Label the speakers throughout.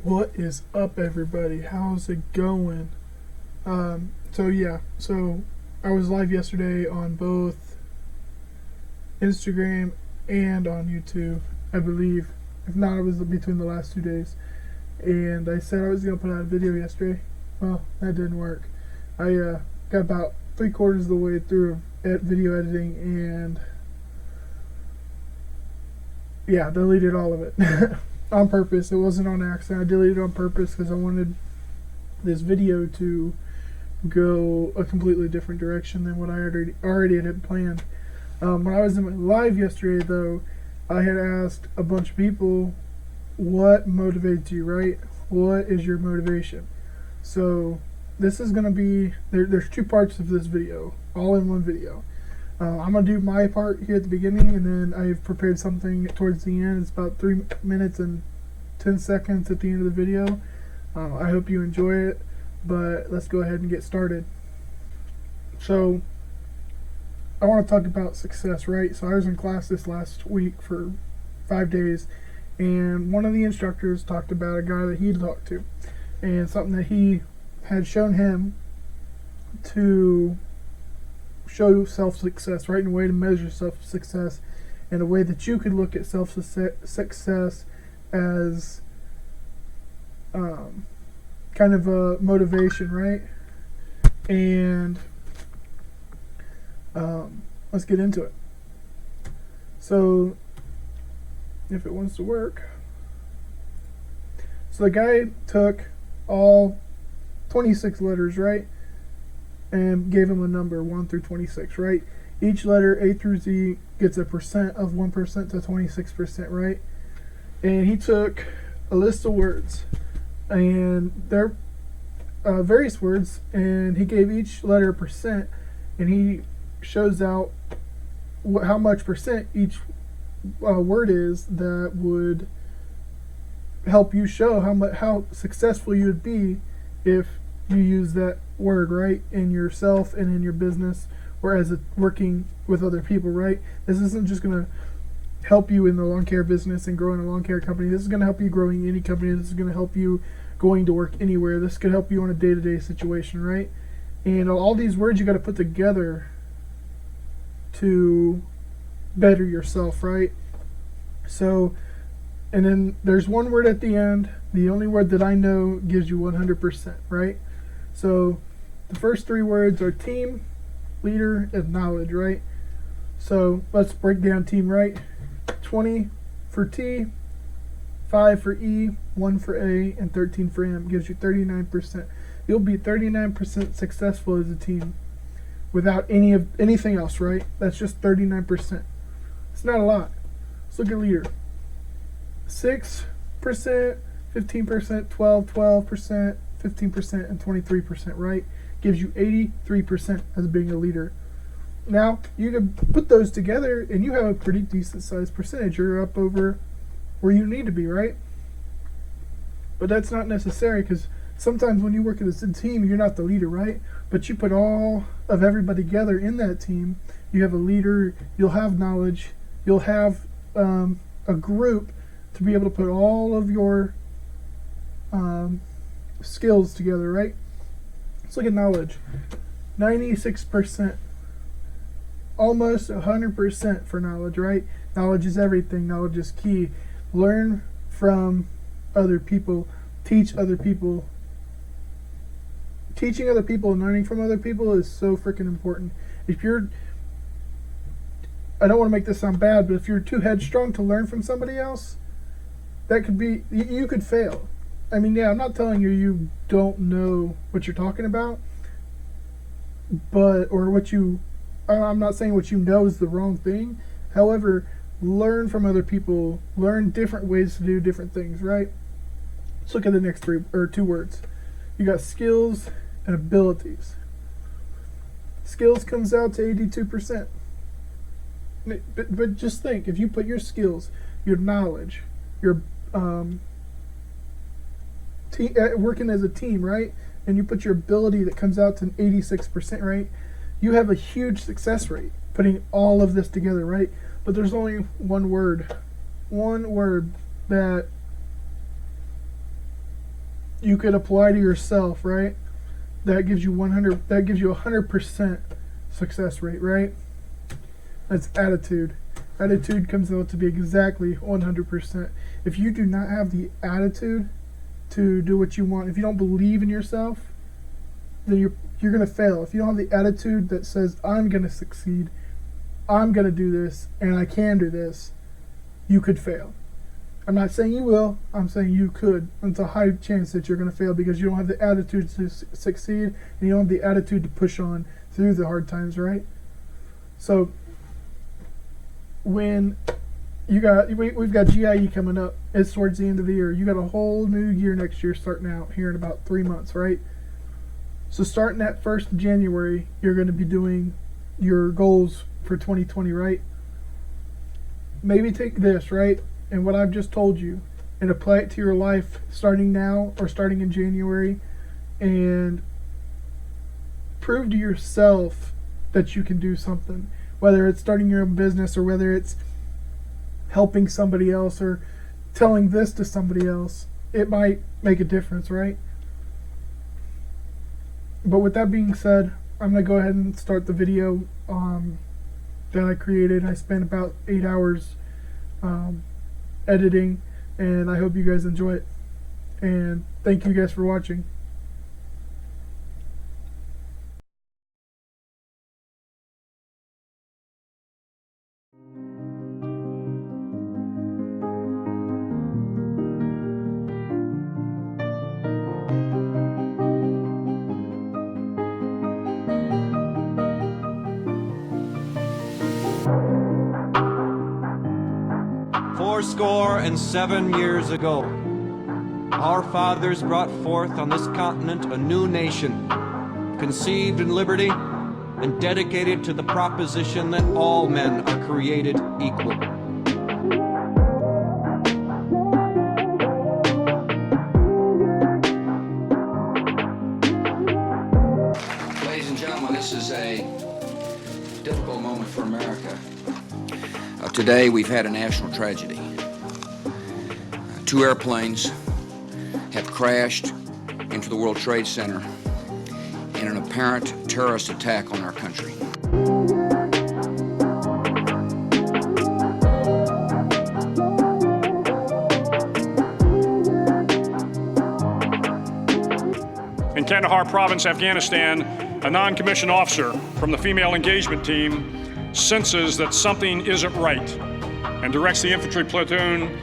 Speaker 1: What is up, everybody? How's it going? So I was live yesterday on both Instagram and on YouTube, I believe. If not, it was between the last 2 days. And I said I was going to put out a video yesterday. Well, that didn't work. I got about 3/4 of the way through video editing and, yeah, deleted all of it. On purpose. It wasn't on accident. I deleted it on purpose because I wanted this video to go a completely different direction than what I already had planned. When I was in my live yesterday, though, I had asked a bunch of people, what motivates you, right? What is your motivation? So this is going to be, there's two parts of this video, all in one video. I'm going to do my part here at the beginning, and then I've prepared something towards the end. It's about 3 minutes and 10 seconds at the end of the video. I hope you enjoy it, but let's go ahead and get started. So I want to talk about success, right? So I was in class this last week for 5 days, and one of the instructors talked about a guy that he talked to, and something that he had shown him to show self-success, right? And a way to measure self-success, and a way that you could look at self-success as kind of a motivation, right? And let's get into it. So if it wants to work. So the guy took all 26 letters, right? And gave him a number 1 through 26, right? Each letter, A through Z, gets a percent of 1% to 26%, right? And he took a list of words, and they're various words, and he gave each letter a percent, and he shows out how much percent each word is that would help you show how successful you would be if you use that word, right, in yourself and in your business, or as working with other people, right? This isn't just going to help you in the lawn care business and growing a lawn care company. This is going to help you growing any company. This is going to help you going to work anywhere. This could help you on a day-to-day situation, right? And all these words you got to put together to better yourself, right? So, and then there's one word at the end. The only word that I know gives you 100%, right? So the first three words are team, leader, and knowledge, right? So let's break down team, right? 20 for T, 5 for E, 1 for A, and 13 for M gives you 39%. You'll be 39% successful as a team without anything else, right? That's just 39%. It's not a lot. Let's look at leader. 6%, 15%, 12%, 15%, and 23%, right? Gives you 83% as being a leader. Now, you can put those together and you have a pretty decent sized percentage. You're up over where you need to be, right? But that's not necessary, because sometimes when you work as a team, you're not the leader, right? But you put all of everybody together in that team. You have a leader, you'll have knowledge, you'll have a group to be able to put all of your skills together, right? Let's look at knowledge. 96%, almost 100% for knowledge, right? Knowledge is everything. Knowledge is key. Learn from other people. Teach other people. Teaching other people and learning from other people is so freaking important. If you're, I don't want to make this sound bad, but if you're too headstrong to learn from somebody else, that could be, you could fail. I mean, yeah, I'm not telling you don't know what you're talking about, but, or what you, I'm not saying what you know is the wrong thing. However, learn from other people, learn different ways to do different things, right? Let's look at the next two words. You got skills and abilities. Skills comes out to 82%. But just think, if you put your skills, your knowledge, your working as a team, right? And you put your ability, that comes out to 86%, right? You have a huge success rate putting all of this together, right? But there's only one word that you could apply to yourself, right? That gives you 100% success rate, right? That's attitude. Attitude comes out to be exactly 100%. If you do not have the attitude to do what you want, if you don't believe in yourself, then you're going to fail. If you don't have the attitude that says, I'm going to succeed, I'm going to do this, and I can do this, you could fail. I'm not saying you will, I'm saying you could. It's a high chance that you're going to fail because you don't have the attitude to succeed, and you don't have the attitude to push on through the hard times, right? So when we've got GIE coming up, it's towards the end of the year. You got a whole new year next year starting out here in about 3 months, right? So starting at 1st of January, you're going to be doing your goals for 2020, right? Maybe take this, right, and what I've just told you, and apply it to your life starting now or starting in January, and prove to yourself that you can do something, whether it's starting your own business or whether it's helping somebody else or telling this to somebody else. It might make a difference, right? But with that being said, I'm going to go ahead and start the video that I created. I spent about 8 hours editing, and I hope you guys enjoy it. And thank you guys for watching.
Speaker 2: Fourscore and 7 years ago, our fathers brought forth on this continent a new nation, conceived in liberty and dedicated to the proposition that all men are created equal.
Speaker 3: Ladies and gentlemen, this is a difficult moment for America. Today we've had a national tragedy. 2 airplanes have crashed into the World Trade Center in an apparent terrorist attack on our country.
Speaker 4: In Kandahar Province, Afghanistan, a non-commissioned officer from the female engagement team senses that something isn't right and directs the infantry platoon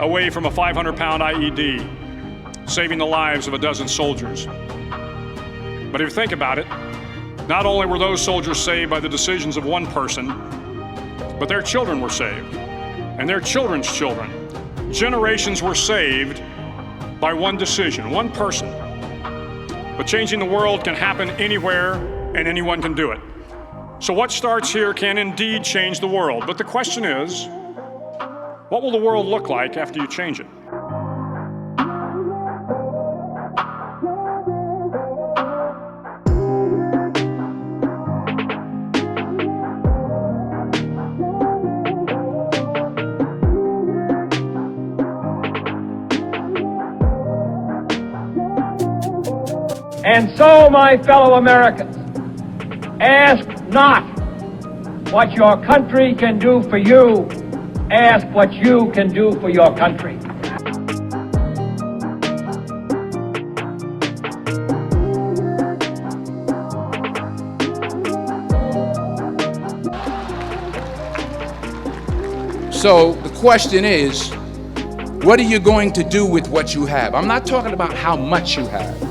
Speaker 4: away from a 500-pound IED, saving the lives of a dozen soldiers. But if you think about it, not only were those soldiers saved by the decisions of one person, but their children were saved, and their children's children. Generations were saved by one decision, one person. But changing the world can happen anywhere, and anyone can do it. So what starts here can indeed change the world. But the question is, what will the world look like after you change it?
Speaker 5: And so, my fellow Americans, ask not what your country can do for you, ask what you can do for your country.
Speaker 3: So the question is, what are you going to do with what you have? I'm not talking about how much you have.